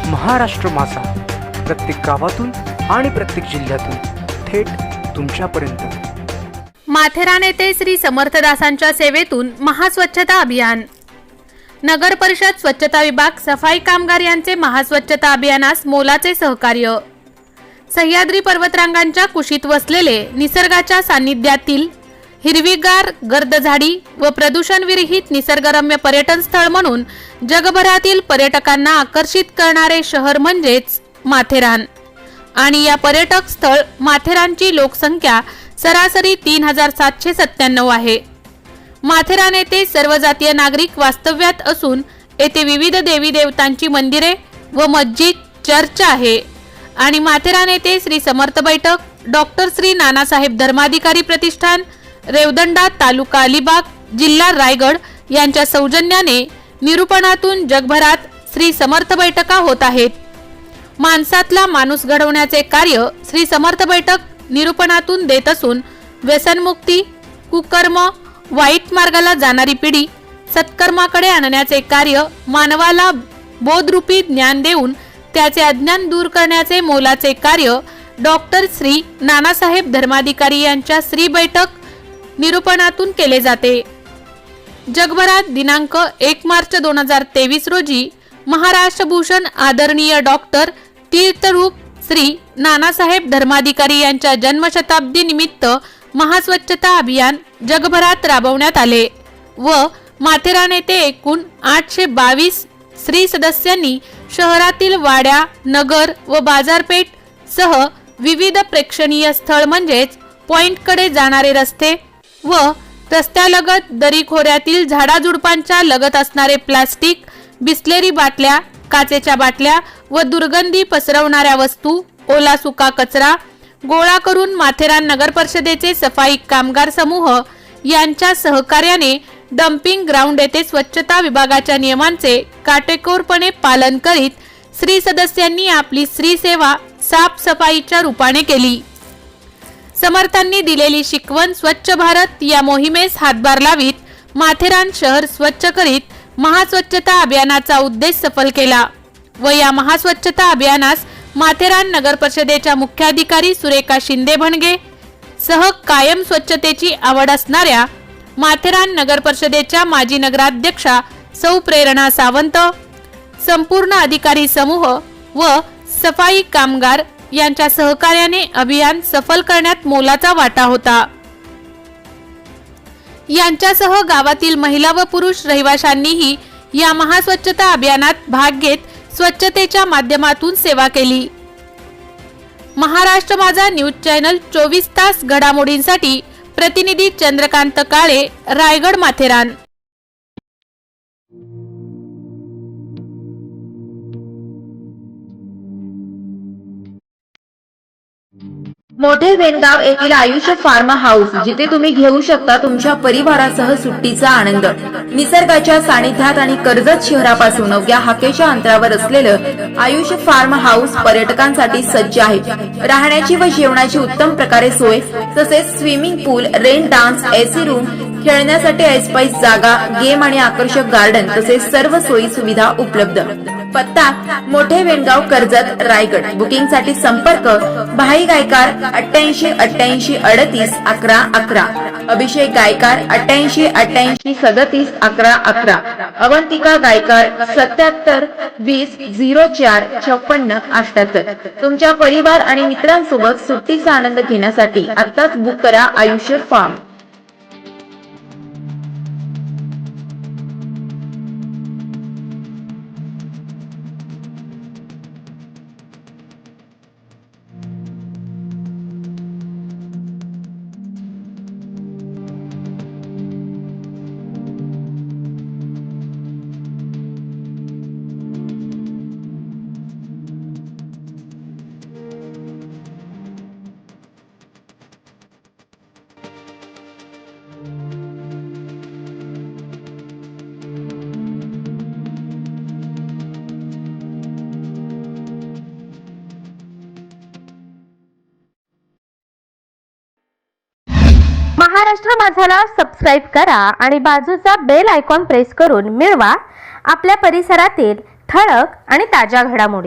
महाराष्ट्र माझा, प्रत्येक गावातून आणि प्रत्येक जिल्ह्यातून थेट तुमच्यापर्यंत। माथेरान येथे श्री समर्थदासांच्या सेवेतून महास्वच्छता अभियान। नगर परिषद स्वच्छता विभाग, सफाई कामगार यांचे महास्वच्छता अभियानास मोलाचे सहकार्य। सह्याद्री पर्वतरांगांच्या कुशीत वसलेले निसर्गाच्या सान्निध्यातील हिरवीगार गर्द झाडी व प्रदूषण विरहित निसर्गरम्य पर्यटन स्थळ म्हणून जगभरातील पर्यटकांना आकर्षित करणारे शहर म्हणजेच माथेरान। आणि या पर्यटक स्थळ माथेरानची लोकसंख्या सरासरी 3797 आहे। माथेरान येथे सर्व जातीय नागरिक वास्तव्यात असून येथे विविध देवी देवतांची मंदिरे व मस्जिद, चर्च आहे। आणि माथेरान येथे श्री समर्थ बैठक, डॉक्टर श्री नानासाहेब धर्माधिकारी प्रतिष्ठान, रेवदंडा, तालुका अलिबाग, जिल्हा रायगड यांच्या सौजन्याने निरूपणातून जगभरात श्री समर्थ बैठका होत आहेत। माणसातला माणूस घडवण्याचे कार्य श्री समर्थ बैठक निरूपणातून देत असून व्यसनमुक्ती, कुकर्म, वाईट मार्गाला जाणारी पिढी सत्कर्माकडे आणण्याचे कार्य, मानवाला बोधरूपी ज्ञान देऊन त्याचे अज्ञान दूर करण्याचे मोलाचे कार्य डॉक्टर श्री नानासाहेब धर्माधिकारी यांच्या श्री बैठक निरूपणातून केले जाते। जगभरात दिनांक 1 मार्च 2023 रोजी महाराष्ट्र भूषण आदरणीय डॉक्टर तीर्थरूप श्री नानासाहेब धर्माधिकारी यांच्या जन्मशताब्दी निमित्त महास्वच्छता अभियान जगभरात राबवण्यात आले व माथेरान येथे एकूण 822 स्त्री सदस्यांनी शहरातील वाड्या, नगर व बाजारपेठ सह विविध प्रेक्षणीय स्थळ म्हणजेच पॉइंटकडे जाणारे रस्ते व रस्त्यालगत दरी खोऱ्यातील झाडाझुडपांच्या लगत असणारे प्लास्टिक, बिस्लेरी बाटल्या, काचेच्या बाटल्या व दुर्गंधी पसरवणाऱ्या वस्तू, ओला सुका कचरा गोळा करून माथेरान नगर परिषदेचे सफाई कामगार समूह यांच्या सहकार्याने डम्पिंग ग्राउंड येथे स्वच्छता विभागाच्या नियमांचे काटेकोरपणे पालन करीत स्त्री सदस्यांनी आपली स्त्री सेवा साफसफाईच्या रूपाने केली। समर्थांनी दिलेली शिकवण स्वच्छ भारत या मोहिमेस हातभार लावित माथेरान शहर स्वच्छ करीत महास्वच्छता अभियानाचा उद्देश सफल केला व या महास्वच्छता अभियानास माथेरान नगर परिषदेच्या मुख्याधिकारी सुरेखा शिंदे भणगे सह कायम स्वच्छतेची आवड असणाऱ्या माथेरान नगर परिषदेच्या माजी नगराध्यक्षा सौ प्रेरणा सावंत, संपूर्ण अधिकारी समूह व सफाई कामगार यांच्या सहकार्याने अभियान सफल करण्यात मोलाचा वाटा होता। यांच्यासह गावातील महिला व पुरुष रहिवाशांनीही या महास्वच्छता अभियानात भाग घेत स्वच्छतेच्या माध्यमातून सेवा केली। महाराष्ट्र माझा न्यूज चॅनल 24 तास घडामोडींसाठी प्रतिनिधी चंद्रकांत काळे, रायगड, माथेरान। मोठे वेणगाव येथील आयुष्य फार्म हाऊस, जिथे तुम्ही घेऊ शकता तुमच्या परिवारासह सुट्टीचा आनंद। निसर्गाच्या सानिध्यात आणि कर्जत शहरापासून अवघ्या हाकेच्या अंतरावर असलेलं आयुष्य फार्म हाऊस पर्यटकांसाठी सज्ज आहे। राहण्याची व जेवणाची उत्तम प्रकारे सोय, तसेच स्विमिंग पूल, रेन डान्स, एसी रूम, खेळण्यासाठी ऐसपैस जागा, गेम आणि आकर्षक गार्डन तसेच सर्व सोयी सुविधा उपलब्ध। पत्ता मोठे वेणगाव, कर्जत, रायगड। बुकिंग साठी संपर्क भाई गायकार 88 88 38 11 11, अभिषेक गायकार 88 88 37 11 11, अवंतिका गायकार 77 20 04 56 78। तुमच्या परिवार आणि मित्रांसोबत सुट्टीचा आनंद घेण्यासाठी आताच बुक करा आयुष्य फार्म। महाराष्ट्र माझाला सबस्क्राइब करा आणि बाजूचा बेल आयकॉन प्रेस करून मिळवा आपल्या परिसरातील ठळक आणि ताज्या घडामोडी।